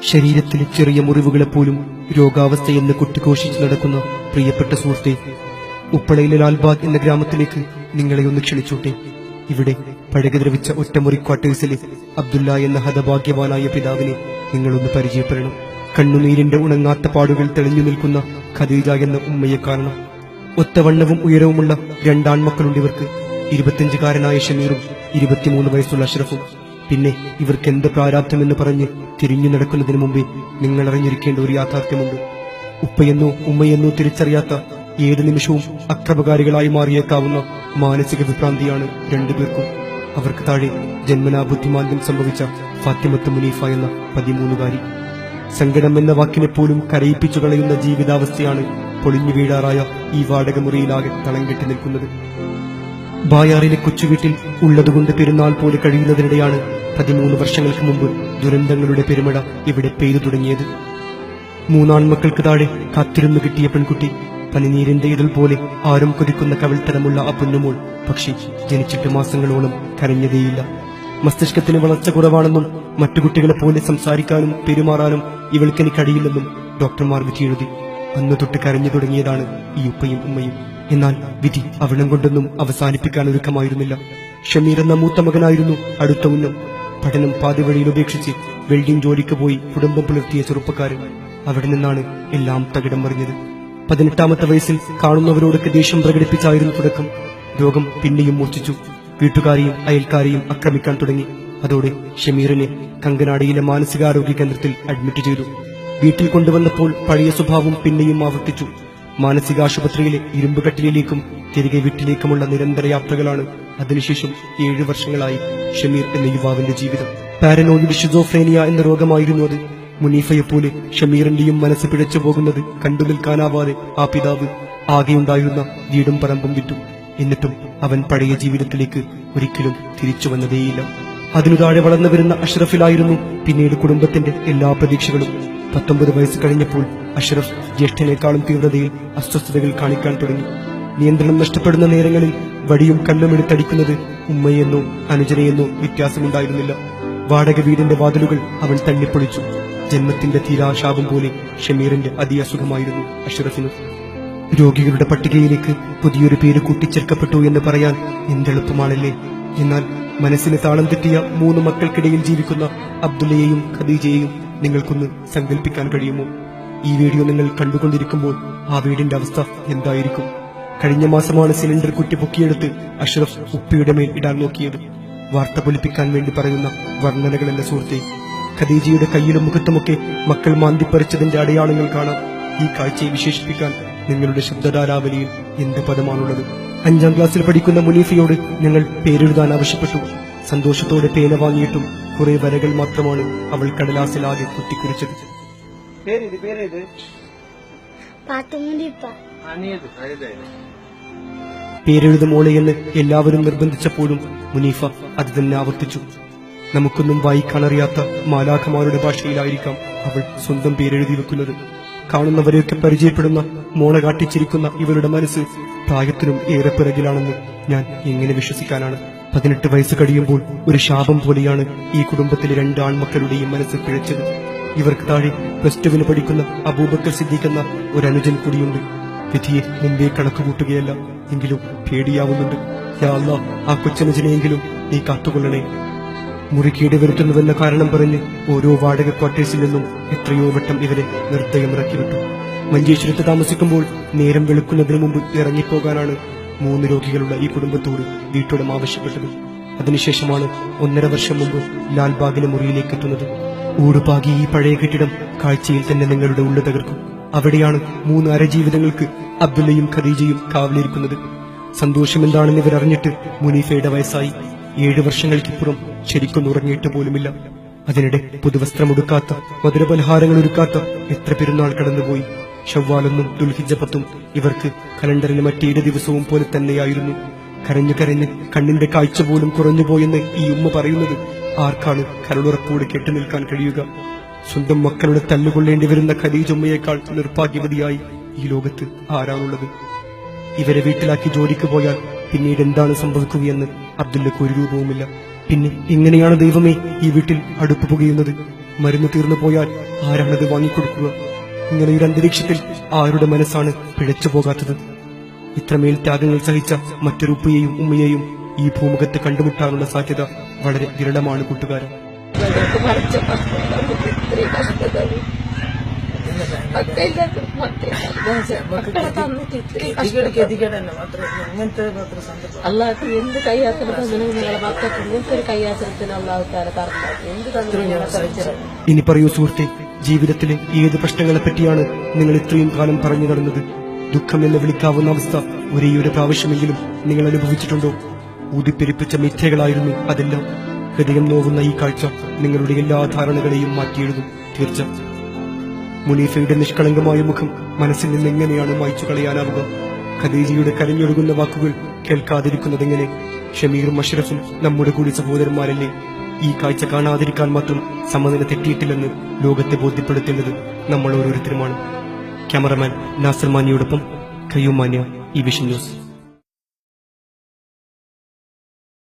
ശരീരത്തിലെ ചെറിയ മുറിവുകളെപ്പോലും രോഗാവസ്ഥയെന്ന് കുട്ടിഘോഷിച്ച് നടക്കുന്ന പ്രിയപ്പെട്ട സുഹൃത്തെ, ഉപ്പളയിലെ ലാൽബാഗ് എന്ന ഗ്രാമത്തിലേക്ക് നിങ്ങളെ ഒന്ന് ക്ഷണിച്ചോട്ടെ. ഇവിടെ പഴകദ്രവിച്ച ഒറ്റമുറി ക്വാർട്ടേഴ്സിലെ അബ്ദുല്ല എന്ന ഹതഭാഗ്യവാനായ പിതാവിനെ നിങ്ങളൊന്ന് പരിചയപ്പെടണം. കണ്ണുനീരിന്റെ ഉണങ്ങാത്ത പാടുകൾ തെളിഞ്ഞു നിൽക്കുന്ന ഖദീജ എന്ന ഉമ്മയെ കാണണം. ഒത്തവണ്ണവും ഉയരവുമുള്ള രണ്ടാൺമക്കളുണ്ട് ഇവർക്ക്. 25-കാരനായ ഷമീറും 23 വയസ്സുള്ള അഷ്റഫും. പിന്നെ ഇവർക്ക് എന്ത് പ്രാരാബ്ധമെന്ന് പറഞ്ഞ് തിരിഞ്ഞു നടക്കുന്നതിന് മുമ്പേ നിങ്ങൾ അറിഞ്ഞിരിക്കേണ്ട ഒരു യാഥാർത്ഥ്യമുണ്ട്. ഉപ്പയെന്നോ ഉമ്മയെന്നോ തിരിച്ചറിയാത്ത ഏത് നിമിഷവും അക്രമകാരികളായി മാറിയേക്കാവുന്ന മാനസിക വിഭ്രാന്തിയാണ് രണ്ടുപേർക്കും. അവർക്ക് താഴെ ജന്മനാ ബുദ്ധിമാന്ദ്യം സംഭവിച്ച ഫാത്തിമത്ത് മുനീഫ എന്ന 13-കാരി. സങ്കടം എന്ന വാക്കിനെപ്പോലും കരയിപ്പിച്ചു കളയുന്ന ജീവിതാവസ്ഥയാണ് പൊളിഞ്ഞു വീഴാറായ ഈ വാടകമുറിയിലാകെ തളം കെട്ടി നിൽക്കുന്നത്. ബായാറിലെ കൊച്ചുവീട്ടിൽ ഉള്ളതുകൊണ്ട് പെരുന്നാൾ പോലെ കഴിയുന്നതിനിടെയാണ് 13 വർഷങ്ങൾക്ക് മുമ്പ് ദുരന്തങ്ങളുടെ പെരുമഴ ഇവിടെ പെയ്തു തുടങ്ങിയത്. 3 ആൺമക്കൾക്ക് താഴെ കാത്തിരുന്നു കിട്ടിയ പെൺകുട്ടി, പനിനീരിന്റെ ഇതൾ പോലെ ആരും കൊതിക്കുന്ന കവിൾത്തരമുള്ള ആ പൊന്നുമോൾ പക്ഷി ജനിച്ചിട്ട് മാസങ്ങളോളം കരഞ്ഞതേയില്ല. മസ്തിഷ്കത്തിന് വളർച്ച കുറവാണെന്നും മറ്റു കുട്ടികളെ പോലെ സംസാരിക്കാനും പെരുമാറാനും ഇവൾക്കെനി കഴിയില്ലെന്നും ഡോക്ടർമാർ വിധി എഴുതി. അന്ന് തൊട്ട് കരഞ്ഞു തുടങ്ങിയതാണ് ഈ ഉപ്പയും ഉമ്മയും. എന്നാൽ വിധി അവിടം കൊണ്ടൊന്നും അവസാനിപ്പിക്കാൻ ഒരുക്കമായിരുന്നില്ല. ഷമീർ എന്ന മൂത്ത മകനായിരുന്നു അടുത്ത ഉന്നം. പഠനം പാതിവഴിയിൽ ഉപേക്ഷിച്ച് വെൽഡിംഗ് ജോലിക്ക് പോയി കുടുംബം പുലർത്തിയ ചെറുപ്പക്കാരൻ. അവിടെ നിന്നാണ് എല്ലാം തകിടം മറിഞ്ഞത്. 18-ാമത്തെ വയസ്സിൽ കാണുന്നവരോടൊക്കെ ദേഷ്യം പ്രകടിപ്പിച്ചായിരുന്നു തുടക്കം. രോഗം പിന്നെയും മൂർച്ഛിച്ചു. വീട്ടുകാരെയും അയൽക്കാരെയും ആക്രമിക്കാൻ തുടങ്ങി. അതോടെ ഷമീറിനെ കങ്കനാടിയിലെ മാനസികാരോഗ്യ കേന്ദ്രത്തിൽ അഡ്മിറ്റ് ചെയ്തു. വീട്ടിൽ കൊണ്ടുവന്നപ്പോൾ പഴയ സ്വഭാവം പിന്നെയും ആവർത്തിച്ചു. മാനസികാശുപത്രിയിലെ ഇരുമ്പുകട്ടിലേക്കും തിരികെ വീട്ടിലേക്കുമുള്ള നിരന്തര യാത്രകളാണ് അതിനുശേഷം 7 വർഷങ്ങളായി ഷമീർ എന്ന യുവാവിന്റെ ജീവിതം. പാരനോയിഡ് ഷിസോഫ്രേനിയ എന്ന രോഗമായിരുന്നു അത്. മുനീഫയെപ്പോലെ ഷമീറിന്റെയും മനസ്സ് പിഴച്ചു പോകുന്നത് കണ്ടു നിൽക്കാനാവാതെ ആ പിതാവ് ആകെയുണ്ടായിരുന്ന വീടും പറമ്പും വിറ്റു. എന്നിട്ടും അവൻ പഴയ ജീവിതത്തിലേക്ക് ഒരിക്കലും തിരിച്ചു വന്നതേയില്ല. അതിനു താഴെ വളർന്നു വരുന്ന അഷ്റഫിലായിരുന്നു പിന്നീട് കുടുംബത്തിന്റെ എല്ലാ പ്രതീക്ഷകളും. 19 വയസ്സ് കഴിഞ്ഞപ്പോൾ അഷ്റഫ് ജ്യേഷ്ഠനേക്കാളും തീവ്രതയിൽ അസ്വസ്ഥതകൾ കാണിക്കാൻ തുടങ്ങി. നിയന്ത്രണം നഷ്ടപ്പെടുന്ന നേരങ്ങളിൽ വടിയും കല്ലും എടുത്തടിക്കുന്നത് ഉമ്മയെന്നോ അനുജനെയെന്നോ വ്യത്യാസമുണ്ടായിരുന്നില്ല. വാടക വീടിന്റെ വാതിലുകൾ അവൻ തള്ളിപ്പൊളിച്ചു. ജന്മത്തിന്റെ തീരാശാപം പോലെ ഷമീറിന്റെ അതിഅസുഖമായിരുന്നു അഷ്റഫിന്. രോഗികളുടെ പട്ടികയിലേക്ക് പുതിയൊരു പേര് കൂട്ടിച്ചേർക്കപ്പെട്ടു എന്ന് പറയാൻ എന്തെളുപ്പമാണല്ലേ. എന്നാൽ മനസ്സിന് താളം തെറ്റിയ 3 മക്കൾക്കിടയിൽ ജീവിക്കുന്ന അബ്ദുല്ലയെയും ഖദീജയെയും നിങ്ങൾക്കൊന്ന് സങ്കല്പിക്കാൻ കഴിയുമോ? ഈ വീഡിയോ നിങ്ങൾ കണ്ടുകൊണ്ടിരിക്കുമ്പോൾ ആ വീടിന്റെ അവസ്ഥ എന്തായിരിക്കും? കഴിഞ്ഞ മാസമാണ് സിലിണ്ടർ കുറ്റി പൊക്കിയെടുത്ത് അഷ്റഫ് ഉപ്പയുടെ മേൽ ഇടാൻ നോക്കിയത്. വാർത്ത പൊലിപ്പിക്കാൻ വേണ്ടി പറയുന്ന വർണ്ണനകളല്ല സുഹൃത്തെ. ഖദീജയുടെ കയ്യിലും മുഖത്തുമൊക്കെ മക്കൾ മാന്തിപ്പറിച്ചതിന്റെ അടയാളങ്ങൾ കാണാം. ഈ കാഴ്ചയെ വിശേഷിപ്പിക്കാൻ നിങ്ങളുടെ ശബ്ദധാരാവലിയിൽ എന്ത് പദമാണുള്ളത്? 5-ാം ക്ലാസ്സിൽ പഠിക്കുന്ന മുനീഫയോട് ഞങ്ങൾ പേരെഴുതാൻ ആവശ്യപ്പെട്ടു. സന്തോഷത്തോടെ പേന വാങ്ങിയിട്ടും കുറെ വരകൾ മാത്രമാണ് അവൾ കടലാസിലാകെ കുത്തിക്കുറിച്ചത്. പേരെഴുതു മോളെ എന്ന് എല്ലാവരും നിർബന്ധിച്ചപ്പോഴും മുനീഫ അത് തന്നെ ആവർത്തിച്ചു. നമുക്കൊന്നും വായിക്കാനറിയാത്ത മാലാഖമാരുടെ ഭാഷയിലായിരിക്കാം അവൾ സ്വന്തം പേരെഴുതി വെക്കുന്നത്. കാണുന്നവരെയൊക്കെ പരിചയപ്പെടുന്ന മോണ കാട്ടിച്ചിരിക്കുന്ന ഇവരുടെ മനസ്സ് പ്രായത്തിനും ഏറെ പിറകിലാണെന്ന് ഞാൻ എങ്ങനെ വിശ്വസിക്കാനാണ്? 18 വയസ്സ് കഴിയുമ്പോൾ ഒരു ശാപം പോലെയാണ് ഈ കുടുംബത്തിലെ 2 ആൺമക്കളുടെയും മനസ്സ് പിഴച്ചത്. ഇവർക്ക് താഴെ +2 പഠിക്കുന്ന അബൂബക്കർ സിദ്ദീഖ് എന്ന ഒരു അനുജൻ കൂടിയുണ്ട്. വിധിയെ മുമ്പേ കണക്കുകൂട്ടുകയല്ല, എങ്കിലും പേടിയാവുന്നുണ്ട്. യാ അല്ലാഹ്, ആ കൊച്ചനുജനെയെങ്കിലും നീ കാത്തുകൊള്ളണേ. മുറിക്കേട് വരുത്തുന്നുവെന്ന കാരണം പറഞ്ഞ് ഓരോ വാടക ക്വാർട്ടേഴ്സിൽ നിന്നും എത്രയോ വട്ടം ഇവരെ നിർദ്ദയം ഇറക്കിവിട്ടു. മഞ്ചേശ്വരത്ത് താമസിക്കുമ്പോൾ നേരം വെളുക്കുന്നതിന് മുമ്പ് ഇറങ്ങിപ്പോകാനാണ് 3 രോഗികളുള്ള ഈ കുടുംബത്തോട് വീട്ടുടമ ആവശ്യപ്പെട്ടത്. അതിനുശേഷമാണ് 1.5 വർഷം മുമ്പ് ലാൽബാഗിലെ മുറിയിലേക്ക് എത്തുന്നത്. ഊടുപാകി ഈ പഴയ കെട്ടിടം കാഴ്ചയിൽ തന്നെ നിങ്ങളുടെ ഉള്ളു തകർക്കും. അവിടെയാണ് 3 അരജീവിതങ്ങൾക്ക് അബ്ദുല്ലയും ഖദീജയും കാവലിരിക്കുന്നത്. സന്തോഷമെന്താണെന്ന് ഇവരറിഞ്ഞിട്ട് മുനീഫയുടെ വയസ്സായി. 7 വർഷങ്ങൾക്കിപ്പുറം ശരിക്കൊന്നും ഉറങ്ങിയിട്ട് പോലുമില്ല. അതിനിടെ പുതുവസ്ത്രമൊടുക്കാത്ത, മധുരപലഹാരങ്ങൾ ഒരുക്കാത്ത എത്ര പെരുന്നാൾ കടന്നുപോയി. ഷവ്വാലൊന്നും ദുൽഹിജ്ജ 10ഉം ഇവർക്ക് കലണ്ടറിലെ മറ്റേത് ദിവസവും പോലെ തന്നെയായിരുന്നു. കരഞ്ഞു കരഞ്ഞ് കണ്ണിന്റെ കാഴ്ച പോലും കുറഞ്ഞുപോയെന്ന് ഈ ഉമ്മ പറയുന്നത് ആർക്കാണ് കരുളുറപ്പോട് കേട്ടു നിൽക്കാൻ കഴിയുക? സ്വന്തം മക്കളുടെ തല്ലുകൊള്ളേണ്ടി വരുന്ന ഖദീജ ഉമ്മയേക്കാൾ നിർഭാഗ്യവതിയായി ഈ ലോകത്ത് ആരാണുള്ളത്? ഇവരെ വീട്ടിലാക്കി ജോലിക്ക് പോയാൽ പിന്നീട് എന്താണ് സംഭവിക്കുകയെന്ന് അബ്ദുല്ലക്ക് ഒരു രൂപവുമില്ല. പിന്നെ എങ്ങനെയാണ് ദൈവമേ ഈ വീട്ടിൽ അടുപ്പ് പുകയുന്നത്? മരുന്ന് തീർന്നു പോയാൽ ആരാണത് വാങ്ങിക്കൊടുക്കുക? ഇങ്ങനെയൊരു അന്തരീക്ഷത്തിൽ ആരുടെ മനസ്സാണ് പിഴച്ചു പോകാത്തത്? ഇത്രമേൽ ത്യാഗങ്ങൾ സഹിച്ച മറ്റൊരു ഉപ്പയെയും ഉമ്മയെയും ഈ ഭൂമുഖത്ത് കണ്ടുമുട്ടാനുള്ള സാധ്യത വളരെ വിരളമാണ് കൂട്ടുകാരൻ. അള്ളാഹ് എന്ത് കൈയാത്ര നിങ്ങളെ മക്കൾക്ക് ഇങ്ങനത്തെ ഒരു കൈയാത്രത്തിന് അള്ളാഹുക്കാരെ തരണം. ഇനി പറയൂ സുഹൃത്തെ, ജീവിതത്തിലെ ഏത് പ്രശ്നങ്ങളെ പറ്റിയാണ് നിങ്ങൾ ഇത്രയും കാലം പറഞ്ഞു നടന്നത്? ദുഃഖം എന്ന് വിളിക്കാവുന്ന അവസ്ഥ ഒരേയൊരു പ്രാവശ്യമെങ്കിലും നിങ്ങൾ അനുഭവിച്ചിട്ടുണ്ടോ? ഊതിപ്പെരിപ്പിച്ച മിഥ്യകളായിരുന്നു അതെല്ലാം. ഹൃദയം നോവുന്ന ഈ കാഴ്ച നിങ്ങളുടെ എല്ലാ ധാരണകളെയും മാറ്റിയെഴുതും തീർച്ച. മുനീഫയുടെ നിഷ്കളങ്കമായ മുഖം മനസ്സിൽ നിന്ന് എങ്ങനെയാണ് മായ്ച്ചു കളയാനാവുക? ഖദീജയുടെ കരഞ്ഞൊഴുകുന്ന വാക്കുകൾ കേൾക്കാതിരിക്കുന്നതെങ്ങനെ? ഷമീറും അഷ്റഫും നമ്മുടെ കൂടി സഹോദരന്മാരല്ലേ? ഈ കാഴ്ച കാണാതിരിക്കാൻ മാത്രം സമനില തെറ്റിയിട്ടില്ലെന്ന് ലോകത്തെ ബോധ്യപ്പെടുത്തേണ്ടത് നമ്മൾ ഓരോരുത്തരുമാണ്. ക്യാമറമാൻ നാസർ മാനിയോടൊപ്പം ഖയ്യൂം മാനിയ, ഈ വിഷൻ ന്യൂസ്.